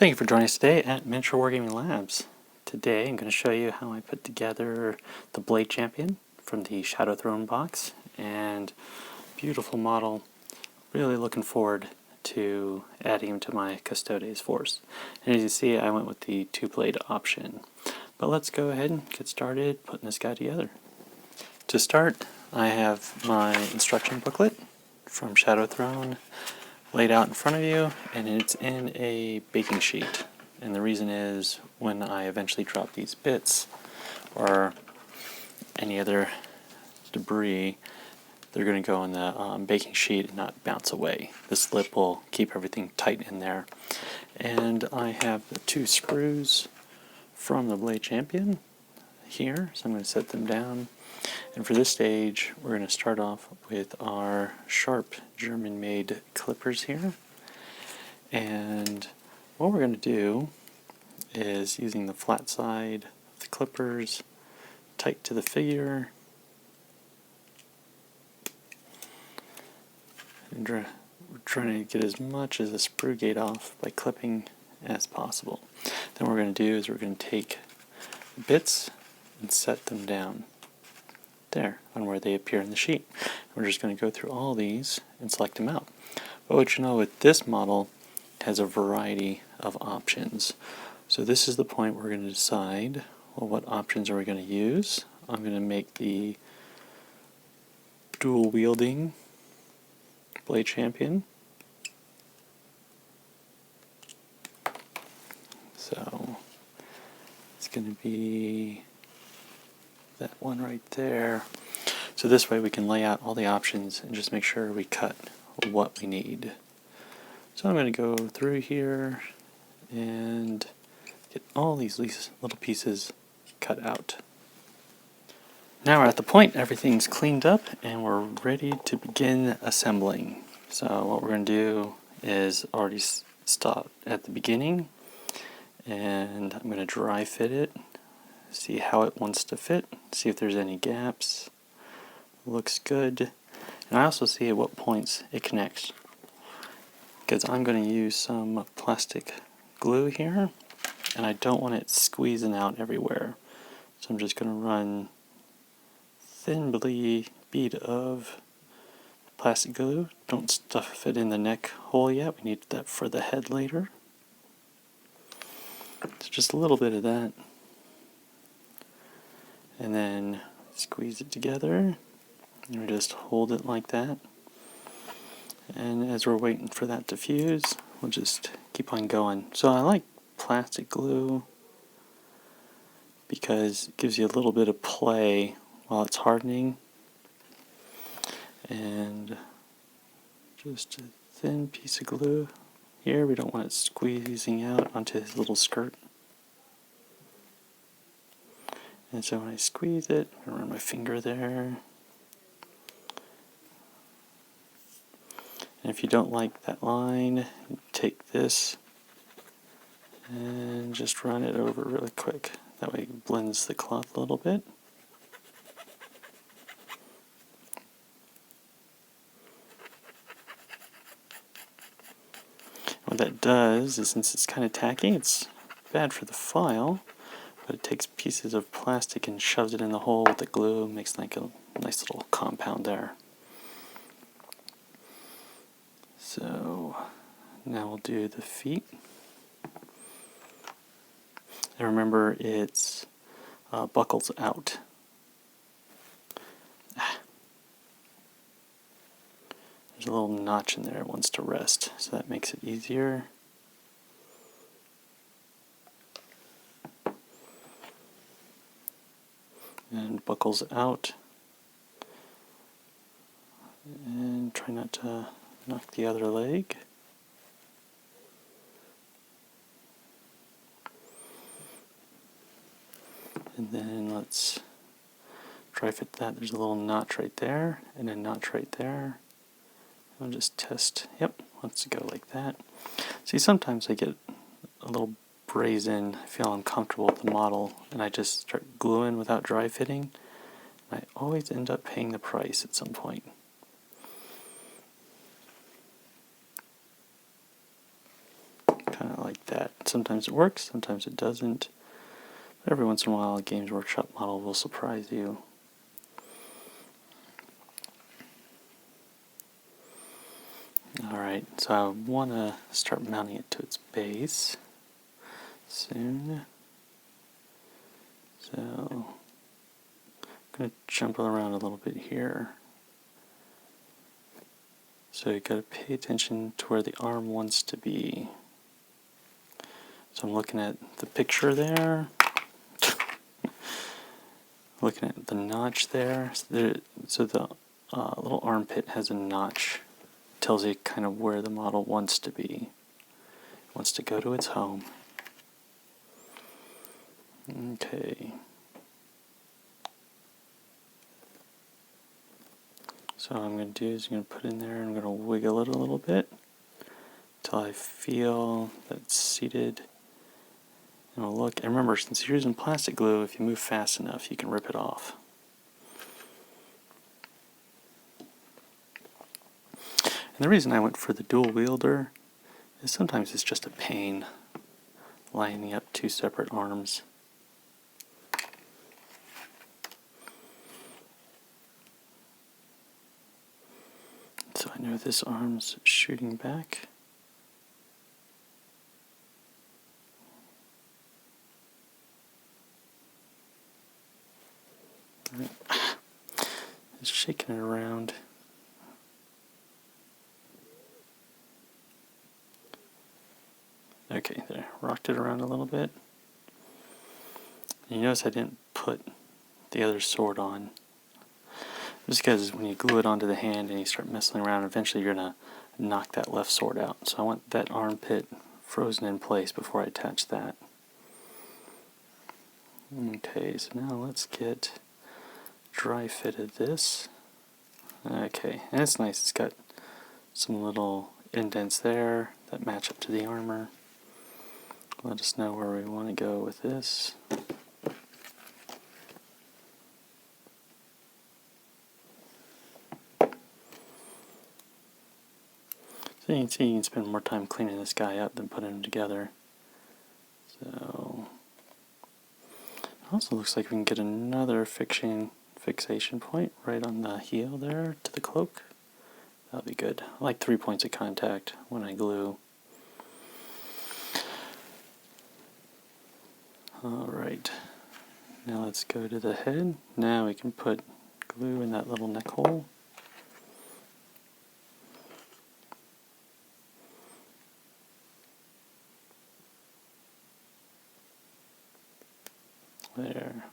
Thank you for joining us today at Miniature Wargaming Labs. Today I'm going to show you how I put together the Blade Champion from the Shadow Throne box, and beautiful model. Really looking forward to adding him to my Custodes force. And as you see, I went with the 2-blade option. But let's go ahead and get started putting this guy together. To start, I have my instruction booklet from Shadow Throne laid out in front of you, and it's in a baking sheet. And the reason is, when I eventually drop these bits or any other debris, they're going to go in the baking sheet and not bounce away. This lip will keep everything tight in there. And I have the 2 screws from the Blade Champion here, so I'm going to set them down. And for this stage, we're going to start off with our sharp German-made clippers here. And what we're going to do is, using the flat side of the clippers tight to the figure, and we're trying to get as much of the sprue gate off by clipping as possible. Then what we're going to do is we're going to take the bits and set them down there on where they appear in the sheet. We're just going to go through all these and select them out. But what you know, with this model, it has a variety of options. So this is the point where we're going to decide, well, what options are we going to use. I'm going to make the dual wielding Blade Champion. So it's going to be that one right there. So this way we can lay out all the options and just make sure we cut what we need. So I'm going to go through here and get all these little pieces cut out. Now we're at the point everything's cleaned up and we're ready to begin assembling. So what we're going to do is already stop at the beginning, and I'm going to dry fit it, see how it wants to fit, see if there's any gaps. Looks good. And I also see at what points it connects, because I'm going to use some plastic glue here, and I don't want it squeezing out everywhere. So I'm just going to run thin bead of plastic glue. Don't stuff it in the neck hole yet. We need that for the head later. So just a little bit of that. And then squeeze it together, and we just hold it like that. And as we're waiting for that to fuse, we'll just keep on going. So I like plastic glue because it gives you a little bit of play while it's hardening. And just a thin piece of glue here. We don't want it squeezing out onto his little skirt. And so when I squeeze it, I run my finger there. And if you don't like that line, take this and just run it over really quick. That way it blends the cloth a little bit. What that does is, since it's kind of tacky, it's bad for the file, but it takes pieces of plastic and shoves it in the hole with the glue, makes like a nice little compound there. So now we'll do the feet. And remember, it's buckles out. There's a little notch in there it wants to rest, so that makes it easier. And buckles out. And try not to knock the other leg. And then let's dry fit that. There's a little notch right there, and a notch right there. I'll just test. Yep, wants to go like that. See, sometimes I get a little brazen, I feel uncomfortable with the model, and I just start gluing without dry fitting. I always end up paying the price at some point. kind of like that. Sometimes it works, sometimes it doesn't. But every once in a while a Games Workshop model will surprise you. Alright, so I want to start mounting it to its base soon. So I'm going to jump around a little bit here. So you've got to pay attention to where the arm wants to be. So I'm looking at the picture there, looking at the notch there. So the little armpit has a notch. Tells you kind of where the model wants to be. It wants to go to its home. Okay. So what I'm going to do is I'm going to put in there and I'm going to wiggle it a little bit until I feel that it's seated. And we'll look. And remember, since you're using plastic glue, if you move fast enough, you can rip it off. And the reason I went for the dual wielder is sometimes it's just a pain lining up two separate arms. So I know this arm's shooting back. Just shaking it around. Okay, there. Rocked it around a little bit. And you notice I didn't put the other sword on. Just because when you glue it onto the hand and you start messing around, eventually you're going to knock that left sword out. So I want that armpit frozen in place before I attach that. Okay, so now let's get dry fitted this. Okay, and it's nice. It's got some little indents there that match up to the armor. Let us know where we want to go with this. So you can see you can spend more time cleaning this guy up than putting him together. So it also looks like we can get another fixation point right on the heel there to the cloak. That'll be good. I like 3 points of contact when I glue. Alright, now let's go to the head. Now we can put glue in that little neck hole. There.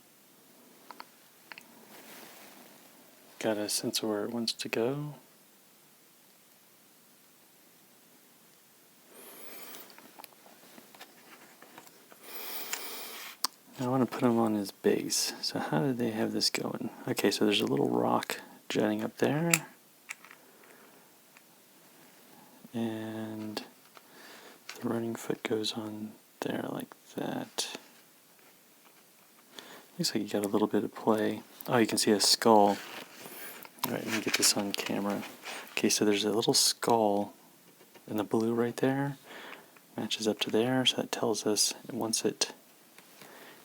Got a sense of where it wants to go. Now I want to put him on his base. So how did they have this going? Okay, so there's a little rock jutting up there. And the running foot goes on there like that. Looks like you got a little bit of play. Oh, you can see a skull. Alright, let me get this on camera. Okay, so there's a little skull in the blue right there. Matches up to there, so that tells us it wants it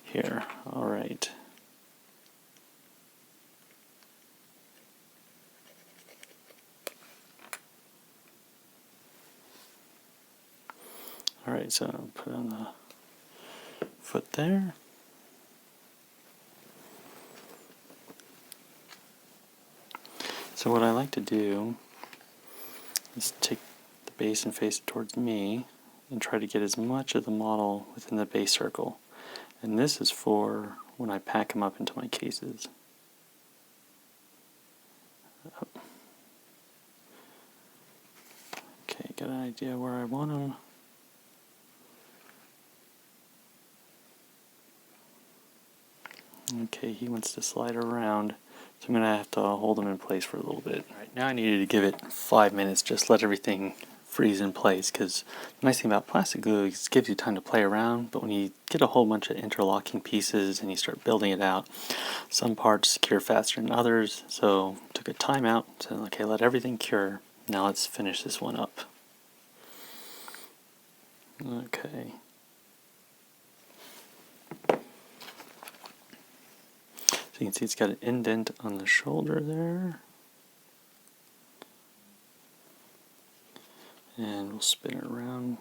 here. Alright. Alright, so I'll put on the foot there. So what I like to do is take the base and face it towards me and try to get as much of the model within the base circle. And this is for when I pack them up into my cases. Okay, got an idea where I want them. Okay, he wants to slide around. So I'm going to have to hold them in place for a little bit. Alright, now I needed to give it 5 minutes, just let everything freeze in place, because the nice thing about plastic glue is it gives you time to play around, but when you get a whole bunch of interlocking pieces and you start building it out, some parts secure faster than others, so took a time out, said okay, let everything cure, now let's finish this one up. Okay. So you can see it's got an indent on the shoulder there. And we'll spin it around.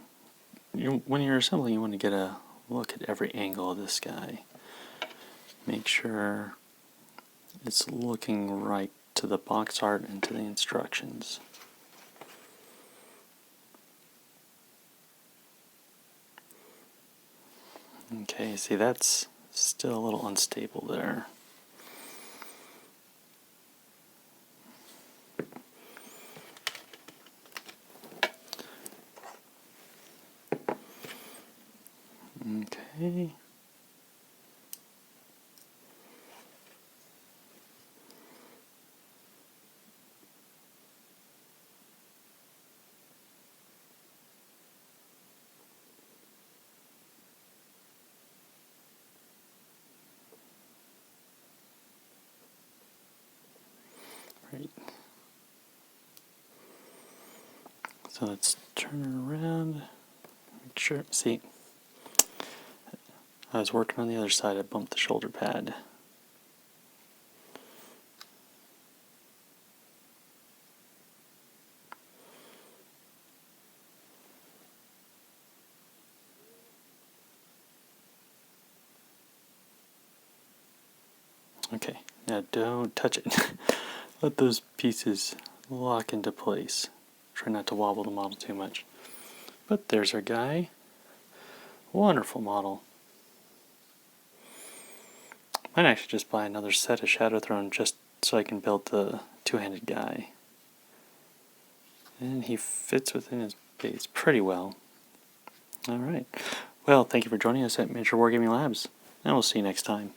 When you're assembling, you want to get a look at every angle of this guy. Make sure it's looking right to the box art and to the instructions. Okay, see, that's still a little unstable there. Okay. Right. So let's turn it around. Make sure, see, I was working on the other side, I bumped the shoulder pad. Okay, now don't touch it. Let those pieces lock into place. Try not to wobble the model too much. But there's our guy. Wonderful model. Might actually just buy another set of Shadow Throne just so I can build the two-handed guy. And he fits within his base pretty well. Alright. Well, thank you for joining us at Miniature Wargaming Labs, and we'll see you next time.